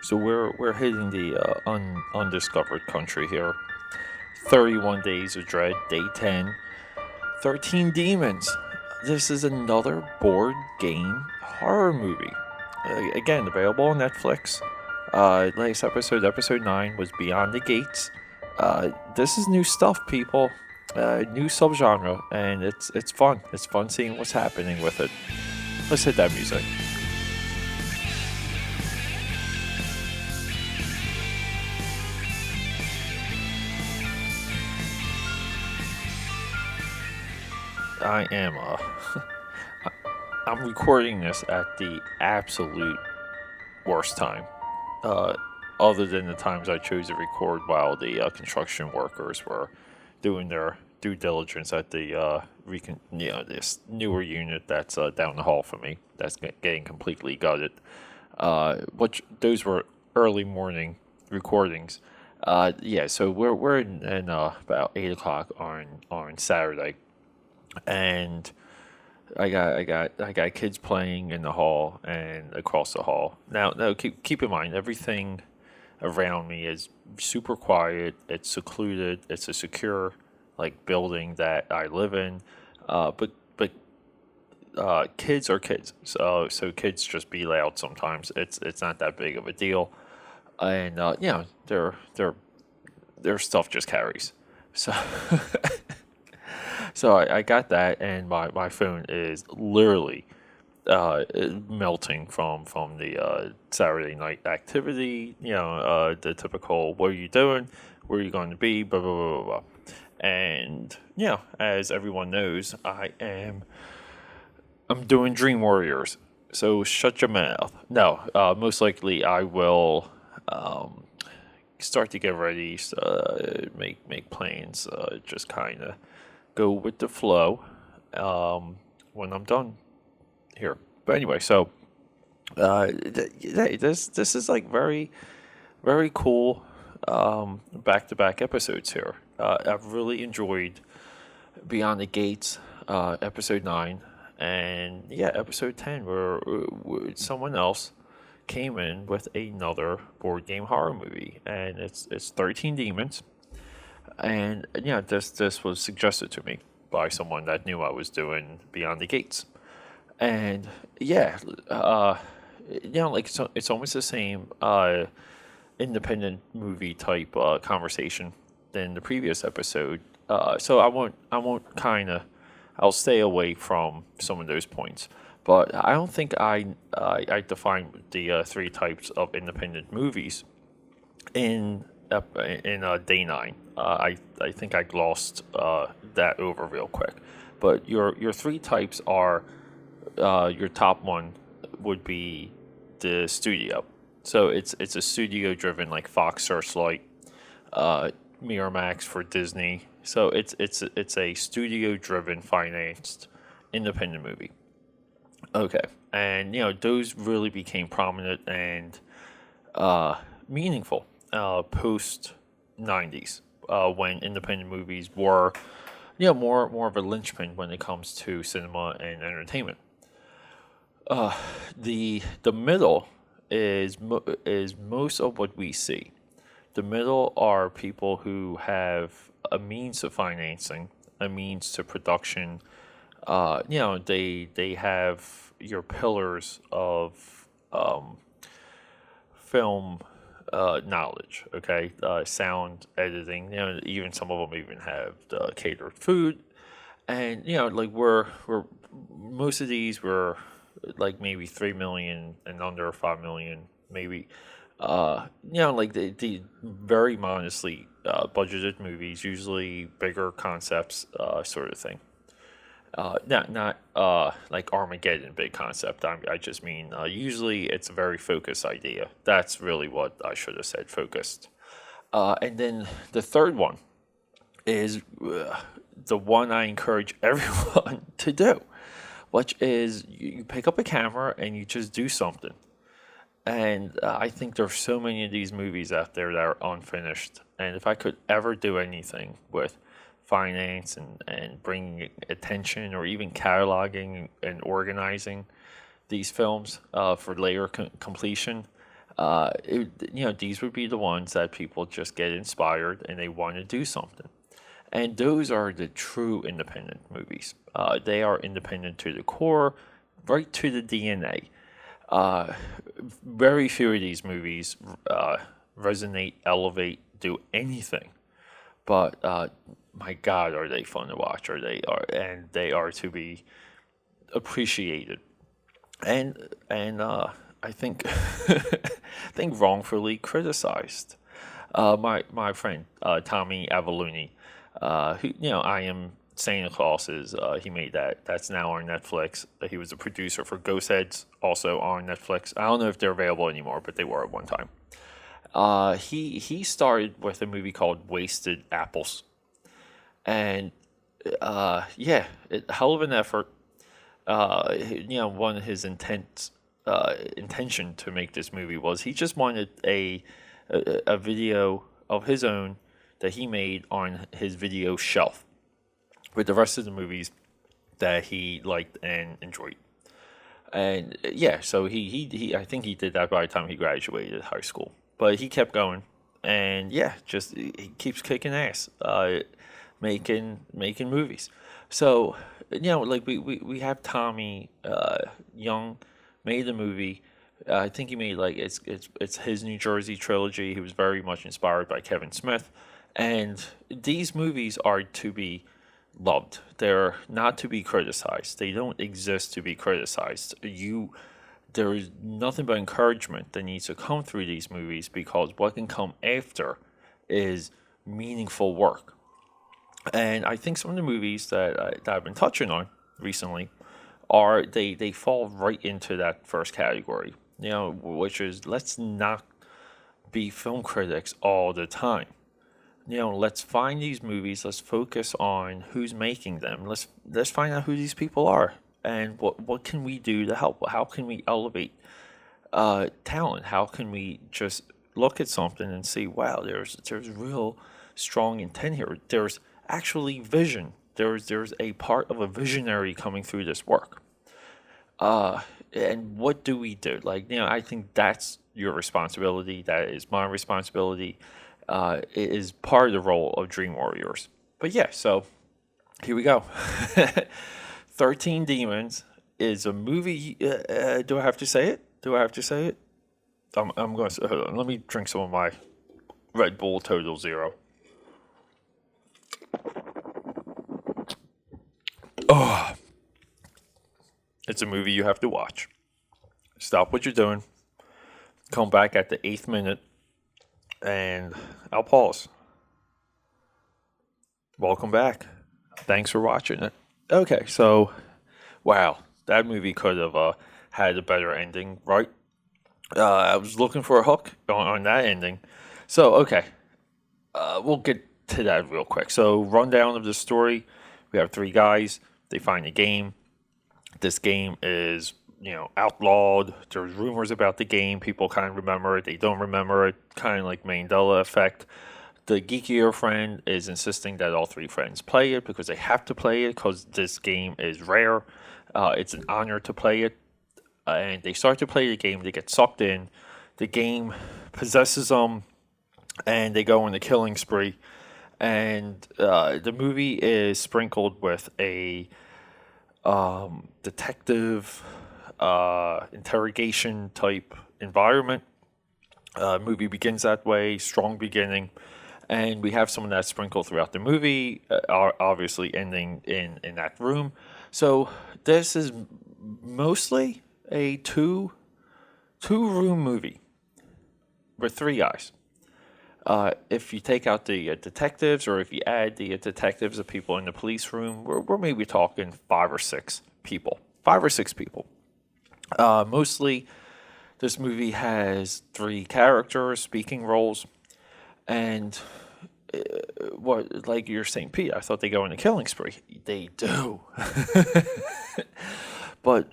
So we're hitting the undiscovered country here. 31 Days of Dread, Day 10. 13 Demons. This is another board game horror movie. Again, available on Netflix. Last episode, episode 9, was Beyond the Gates. This is new stuff, people. New subgenre, and it's fun. It's fun seeing what's happening with it. Let's hit that music. I am I'm recording this at the absolute worst time. Uh, Other than the times I chose to record while the construction workers were doing their due diligence at the this newer unit that's down the hall from me. That's getting completely gutted. Which those were early morning recordings. Yeah, so we're in about 8 o'clock on Saturday, and I got kids playing in the hall and across the hall. Now keep in mind, everything around me is super quiet. It's secluded. It's a secure building that I live in. But kids are kids. So kids just be loud sometimes. It's not that big of a deal, and their stuff just carries. So So I got that, and my phone is literally melting from the Saturday night activity. The typical, what are you doing? Where are you going to be? Blah, blah, blah, blah, blah. And, as everyone knows, I'm doing Dream Warriors. So shut your mouth. No, most likely I will start to get ready, make plans, just kind of go with the flow when I'm done here. But anyway, so this is very very cool back to back episodes here. I've really enjoyed Beyond the Gates, episode 9, and episode 10, where someone else came in with another board game horror movie, and it's 13 Demons. And this was suggested to me by someone that knew I was doing Beyond the Gates, and so it's almost the same independent movie type conversation than the previous episode. So I'll stay away from some of those points. But I don't think I defined the three types of independent movies in day 9. I think I glossed that over real quick. But your three types are, your top one would be the studio. So it's a studio driven, like Fox Searchlight, Miramax for Disney. So it's a studio driven financed independent movie. Okay, and those really became prominent and meaningful post 90s, when independent movies were more of a linchpin when it comes to cinema and entertainment. The middle is most of what we see. The middle are people who have a means of financing, a means to production. They have your pillars of film knowledge. Okay, sound editing. Even some of them even have catered food, and we're most of these were like maybe 3 million and under, 5 million, maybe. The very modestly budgeted movies, usually bigger concepts, sort of thing. Not like Armageddon big concept. I just mean, usually it's a very focused idea. That's really what I should have said, focused. And then the third one is the one I encourage everyone to do, which is you pick up a camera and you just do something. And I think there's so many of these movies out there that are unfinished. And if I could ever do anything with finance and bringing attention, or even cataloging and organizing these films for later completion, These would be the ones that people just get inspired and they want to do something. And those are the true independent movies. They are independent to the core, right to the DNA. Uh, Very few of these movies resonate, elevate, do anything. But my God, are they fun to watch? And they are to be appreciated. And I think I think wrongfully criticized. My friend Tommy Avaluni, who I am Santa Claus is he made that. That's now on Netflix. He was a producer for Ghost Heads, also on Netflix. I don't know if they're available anymore, but they were at one time. He started with a movie called Wasted Apples, and yeah, hell of an effort. One of his intention to make this movie was he just wanted a video of his own that he made on his video shelf with the rest of the movies that he liked and enjoyed. And yeah, so he I think he did that by the time he graduated high school. But he kept going, and yeah, just he keeps kicking ass, making movies. So like we have Tommy Young made the movie. I think he made like it's his New Jersey trilogy. He was very much inspired by Kevin Smith, and these movies are to be loved. They're not to be criticized. They don't exist to be criticized. There is nothing but encouragement that needs to come through these movies because what can come after is meaningful work. And I think some of the movies that I've been touching on recently are they fall right into that first category. Which is let's not be film critics all the time. Let's find these movies. Let's focus on who's making them. Let's find out who these people are and what can we do to help. How can we elevate talent? How can we just look at something and see, wow, there's real strong intent here. There's actually vision. There's a part of a visionary coming through this work. And what do we do? I think that's your responsibility. That is my responsibility. It is part of the role of Dream Warriors. But yeah, so here we go. 13 Demons is a movie. Do I have to say it? Do I have to say it? I'm going to hold on. Let me drink some of my Red Bull Total Zero. Oh, it's a movie you have to watch. Stop what you're doing. Come back at the 8th minute, and I'll pause. Welcome back. Thanks for watching it. Okay, so, wow, that movie could have had a better ending, right? I was looking for a hook on that ending. So, okay, we'll get to that real quick. So, rundown of the story. We have three guys. They find a game. This game is, outlawed. There's rumors about the game. People kind of remember it. They don't remember it. Kind of like Mandela effect. The geekier friend is insisting that all three friends play it because they have to play it because this game is rare. It's an honor to play it. And they start to play the game. They get sucked in. The game possesses them, and they go on a killing spree. And the movie is sprinkled with a detective interrogation type environment. Movie begins that way, strong beginning, and we have some of that sprinkled throughout the movie, obviously ending in that room. So this is mostly a two room movie with three guys. If you take out the detectives, or if you add the detectives, the people in the police room, we're maybe talking 5 or 6 people. 5 or 6 people. Mostly, this movie has 3 characters, speaking roles, and what, like you're saying, Pete, I thought they go on a killing spree. They do. But,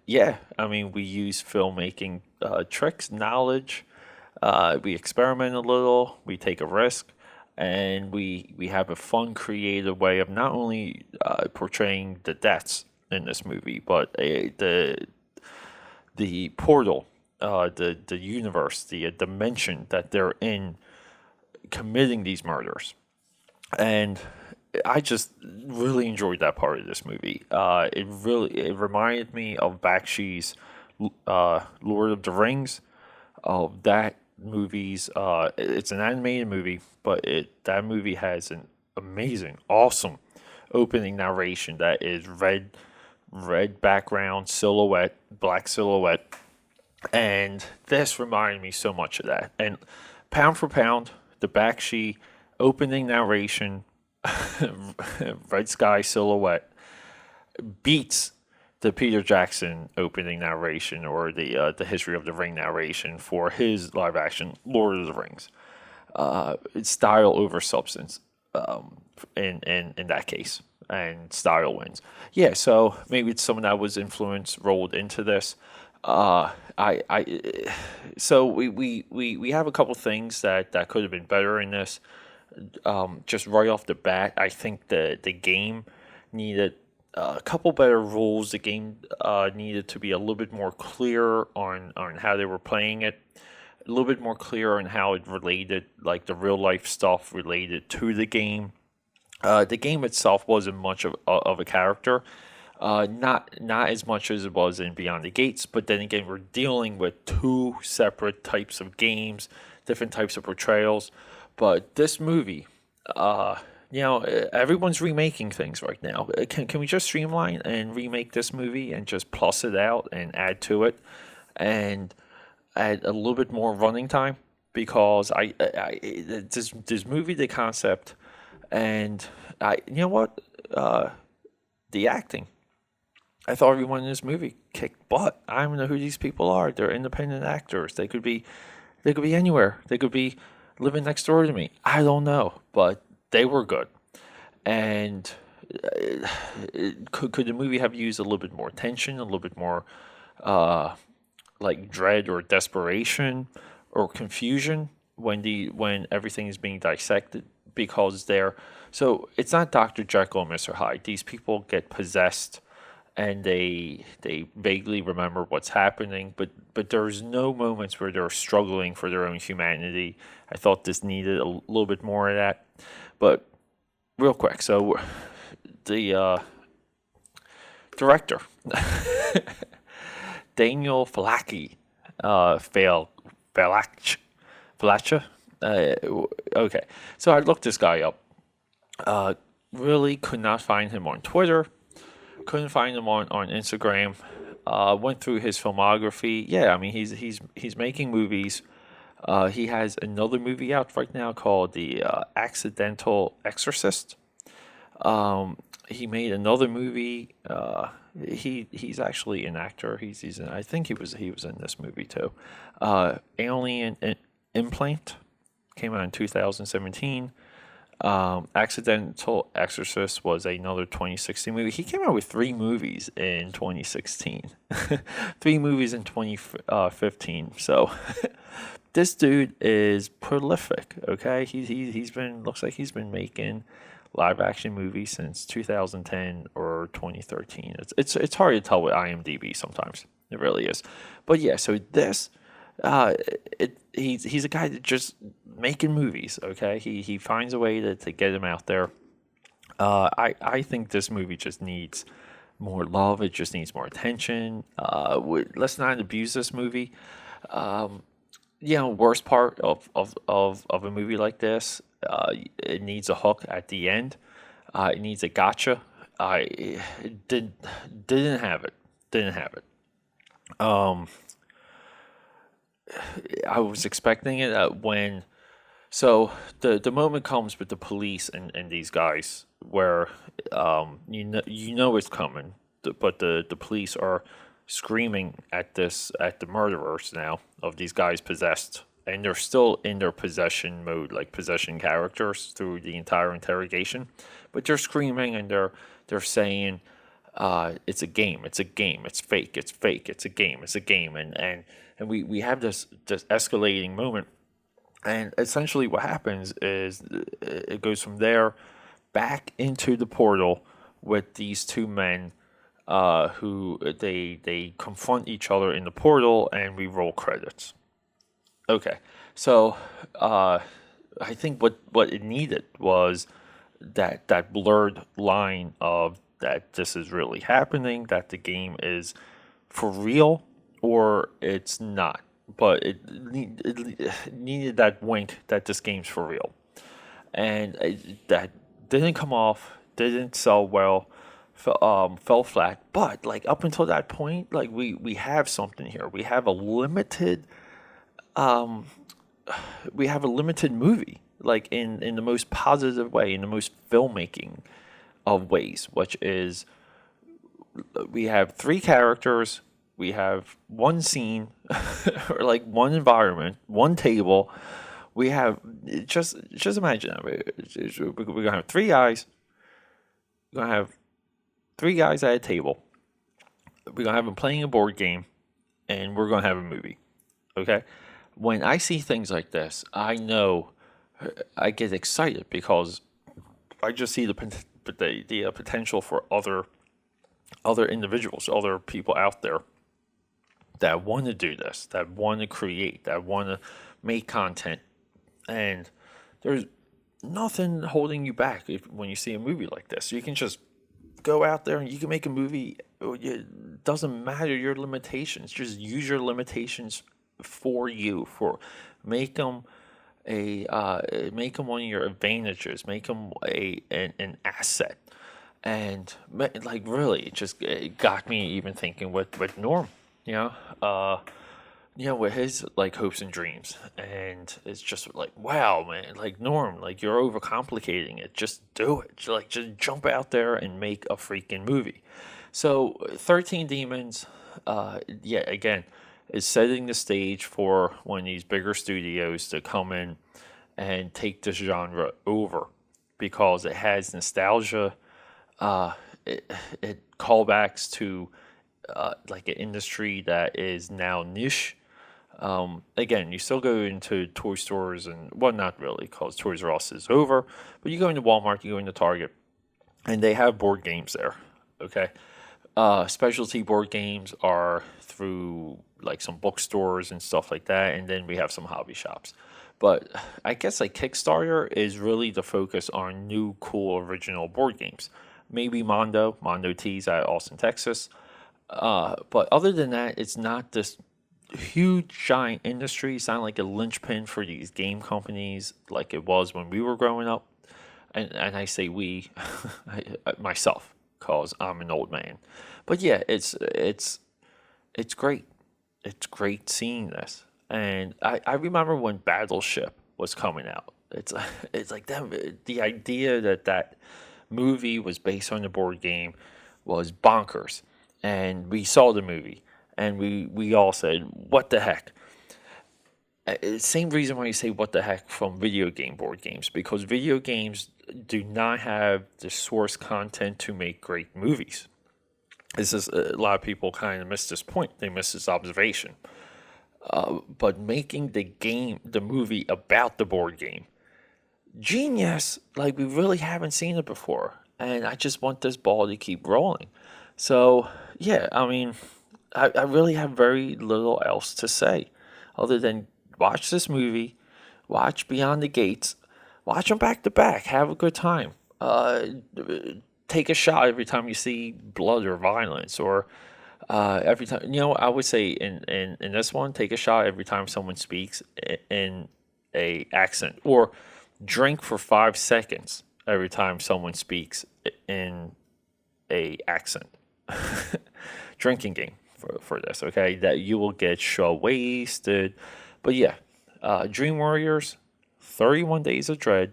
yeah, I mean, we use filmmaking tricks, knowledge. We experiment a little, we take a risk, and we have a fun, creative way of not only portraying the deaths in this movie, but the portal the universe, the dimension that they're in, committing these murders. And I just really enjoyed that part of this movie. It reminded me of Bakshi's Lord of the Rings. Of that movie's it's an animated movie, but that movie has an amazing, awesome opening narration that is red background silhouette, black silhouette, and this reminded me so much of that. And pound for pound, the Bakshi opening narration, red sky silhouette, beats the Peter Jackson opening narration or the History of the Ring narration for his live action Lord of the Rings. It's style over substance, in that case, and style wins. Yeah, so maybe it's someone that was influence rolled into this. So we have a couple things that could have been better in this. Just right off the bat, I think the game needed a couple better rules. The game needed to be a little bit more clear on how they were playing it, a little bit more clear on how it related, like the real life stuff related to the game. The game itself wasn't much of a character, not as much as it was in Beyond the Gates. But then again, we're dealing with two separate types of games, different types of portrayals. But this movie, everyone's remaking things right now. Can we just streamline and remake this movie and just plus it out and add to it and add a little bit more running time? Because this movie, the concept, and you know what, the acting. I thought everyone in this movie kicked butt. I don't know who these people are. They're independent actors. They could be anywhere. They could be living next door to me. I don't know, but they were good. And could the movie have used a little bit more tension, a little bit more like dread or desperation or confusion when everything is being dissected? Because so it's not Dr. Jekyll and Mr. Hyde. These people get possessed and they vaguely remember what's happening, but there's no moments where they're struggling for their own humanity. I thought this needed a little bit more of that. But real quick, so the director, Daniel Falaki, Falacha. Okay, so I looked this guy up. Really could not find him on Twitter. Couldn't find him on Instagram. Went through his filmography. Yeah, I mean he's making movies. He has another movie out right now called The Accidental Exorcist. He made another movie. He's actually an actor. I think he was in this movie too. Alien Implant came out in 2017. Accidental Exorcist was another 2016 movie. He came out with 3 movies in 2016, 3 movies in 2015. So this dude is prolific. Okay, looks like he's been making live action movies since 2010 or 2013. It's hard to tell with IMDb sometimes. It really is. But yeah, so this. He's a guy that just making movies. Okay, he finds a way to get him out there. I think this movie just needs more love. It just needs more attention. Let's not abuse this movie. Worst part of a movie like this, it needs a hook at the end. It needs a gotcha. Didn't have it. Didn't have it. I was expecting it when. So the moment comes with the police and these guys where you know it's coming, but the police are screaming at the murderers now of these guys possessed, and they're still in their possession mode, like possession characters through the entire interrogation, but they're screaming and they're saying it's a game, it's fake, it's a game, and we have this escalating moment. And essentially what happens is it goes from there back into the portal with these two men who they confront each other in the portal, and we roll credits. Okay, so I think what it needed was that blurred line of that this is really happening, that the game is for real or it's not. But it needed that wink that this game's for real, and that didn't come off, didn't sell well, fell flat. But like up until that point, like we have something here. We have a limited movie, like in the most positive way, in the most filmmaking of ways, which is we have three characters, we have one scene, or like one environment, one table. We have just imagine that we're gonna have three guys. We're gonna have three guys at a table. We're gonna have them playing a board game, and we're gonna have a movie. Okay, when I see things like this, I know I get excited because I just see the potential for other individuals, other people out there that want to do this, that want to create, that want to make content, and there's nothing holding you back when you see a movie like this. You can just go out there and you can make a movie. It doesn't matter your limitations. Just use your limitations for you. For make them make them one of your advantages. Make them an asset. And like really, it got me even thinking with Norm. You know, with his like hopes and dreams, and it's just like, wow, man, like Norm, like you're overcomplicating it. Just do it. Just jump out there and make a freaking movie. So 13 Demons, yeah, again, is setting the stage for one of these bigger studios to come in and take this genre over because it has nostalgia. It callbacks to like an industry that is now niche. Again, you still go into toy stores and well, not really, because Toys R Us is over. But you go into Walmart, you go into Target, and they have board games there. Okay, specialty board games are through like some bookstores and stuff like that, and then we have some hobby shops. But I guess like Kickstarter is really the focus on new, cool, original board games. Maybe Mondo Tees out of Austin, Texas. But other than that, it's not this huge giant industry. It's not like a linchpin for these game companies like it was when we were growing up. And I say we, myself, cause I'm an old man. But yeah, it's great. It's great seeing this. And I remember when Battleship was coming out. It's like the idea that movie was based on the board game was bonkers. And we saw the movie and we all said, what the heck? Same reason why you say what the heck from video game board games, because video games do not have the source content to make great movies. This is a lot of people kind of miss this point. They miss this observation. But making the movie about the board game, genius! Like we really haven't seen it before, and I just want this ball to keep rolling. So yeah, I mean, I really have very little else to say, other than watch this movie, watch Beyond the Gates, watch them back to back, have a good time. Take a shot every time you see blood or violence, or every time, I would say in this one, take a shot every time someone speaks in a accent, or drink for 5 seconds every time someone speaks in a accent. Drinking game for this, okay? That you will get show wasted. But yeah, Dream Warriors, 31 Days of Dread,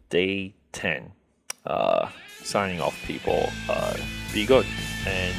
Day 10. Signing off, people. Be good and